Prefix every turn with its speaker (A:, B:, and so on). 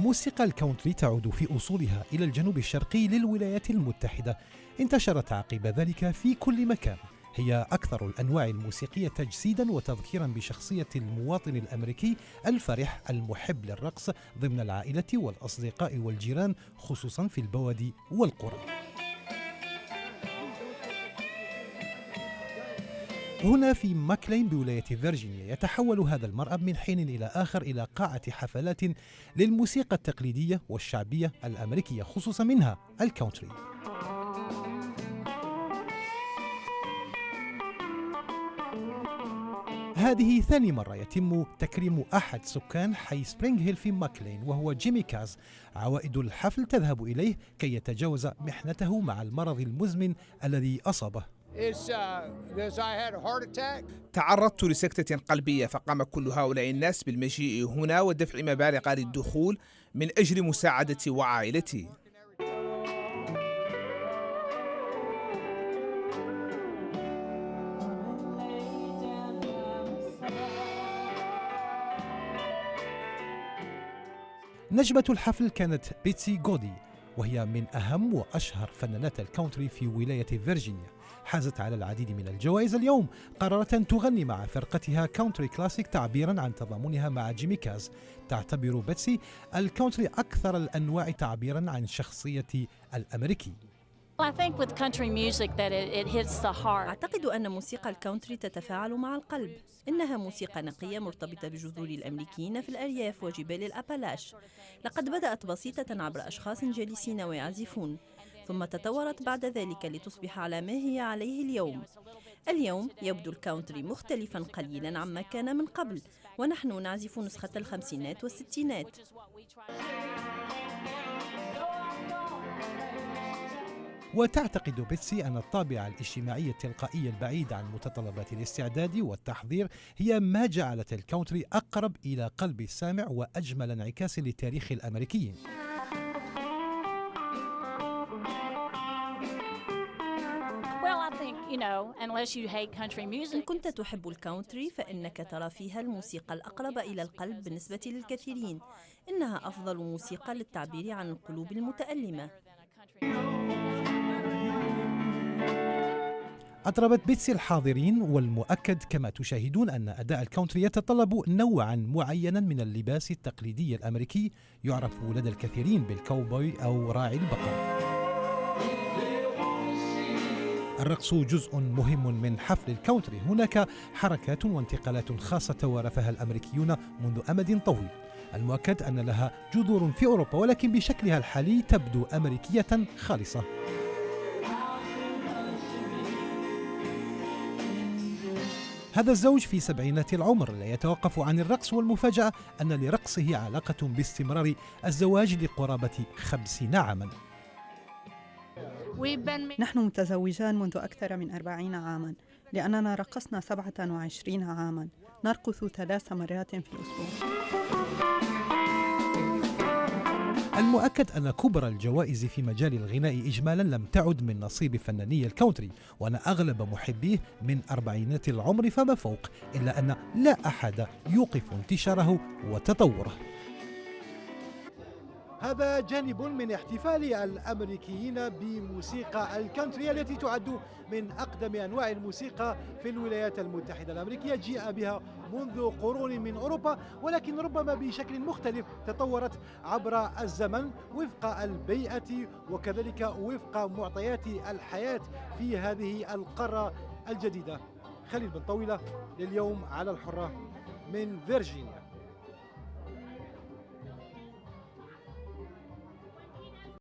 A: موسيقى الكونتري تعود في أصولها إلى الجنوب الشرقي للولايات المتحدة، انتشرت عقب ذلك في كل مكان. هي أكثر الأنواع الموسيقية تجسيدا وتذكيرا بشخصية المواطن الأمريكي الفرح المحب للرقص ضمن العائلة والأصدقاء والجيران، خصوصا في البوادي والقرى. هنا في ماكلين بولاية فيرجينيا يتحول هذا المرأب من حين إلى آخر إلى قاعة حفلات للموسيقى التقليدية والشعبية الأمريكية، خصوصا منها الكونتري. هذه ثاني مرة يتم تكريم أحد سكان حي سبرينغ هيل في ماكلين، وهو جيمي كاز. عوائد الحفل تذهب إليه كي يتجاوز محنته مع المرض المزمن الذي أصابه.
B: تعرضت لسكتة قلبية، فقام كل هؤلاء الناس بالمجيء هنا ودفع مبالغ للدخول من أجل مساعدتي وعائلتي.
A: نجمة الحفل كانت بيتسي غودي، وهي من أهم وأشهر فنانات الكونتري في ولاية فيرجينيا. حازت على العديد من الجوائز اليوم. قررت أن تغني مع فرقتها كونتري كلاسيك تعبيرا عن تضامنها مع جيمي كاز. تعتبر بيتسي الكونتري أكثر الأنواع تعبيرا عن شخصية الأمريكي.
C: أعتقد أن موسيقى الكونتري تتفاعل مع القلب. إنها موسيقى نقية مرتبطة بجذور الأمريكيين في الأرياف وجبال الأبالاش. لقد بدأت بسيطة عبر أشخاص جالسين ويعزفون، ثم تطورت بعد ذلك لتصبح على ما هي عليه اليوم. اليوم يبدو الكونتري مختلفا قليلا عما كان من قبل، ونحن نعزف نسخة الخمسينات والستينات.
A: وتعتقد بيتسي أن الطابع الاجتماعي التلقائي البعيد عن متطلبات الاستعداد والتحضير هي ما جعلت الكونتري أقرب إلى قلب السامع وأجمل انعكاس لتاريخ الأمريكيين.
C: إن كنت تحب الكونتري فإنك ترى فيها الموسيقى الأقرب إلى القلب بالنسبة للكثيرين. إنها أفضل موسيقى للتعبير عن القلوب المتألمة.
A: أطربت بيتسي الحاضرين، والمؤكد كما تشاهدون أن أداء الكونتري يتطلب نوعا معينا من اللباس التقليدي الأمريكي، يعرف لدى الكثيرين بالكوبوي أو راعي البقر. الرقص جزء مهم من حفل الكونتري. هناك حركات وانتقالات خاصة توارثها الأمريكيون منذ أمد طويل. المؤكد أن لها جذور في أوروبا، ولكن بشكلها الحالي تبدو أمريكية خالصة. هذا الزوج في سبعينات العمر لا يتوقف عن الرقص، والمفاجأة أن لرقصه علاقة باستمرار الزواج لقرابة 50 عاما.
D: نحن متزوجان منذ أكثر من 40 عاما، لأننا رقصنا 27 عاما. نرقص 3 مرات في الأسبوع.
A: المؤكد أن كبرى الجوائز في مجال الغناء إجمالا لم تعد من نصيب فناني الكونتري، وأن أغلب محبيه من أربعينات العمر فما فوق، إلا أن لا أحد يوقف انتشاره وتطوره. هذا جانب من احتفال الأمريكيين بموسيقى الكونتري التي تعد من أقدم أنواع الموسيقى في الولايات المتحدة الأمريكية. جاء بها منذ قرون من أوروبا، ولكن ربما بشكل مختلف تطورت عبر الزمن وفق البيئة وكذلك وفق معطيات الحياة في هذه القارة الجديدة. خليل بن طويلة لليوم على الحرة من فيرجينيا.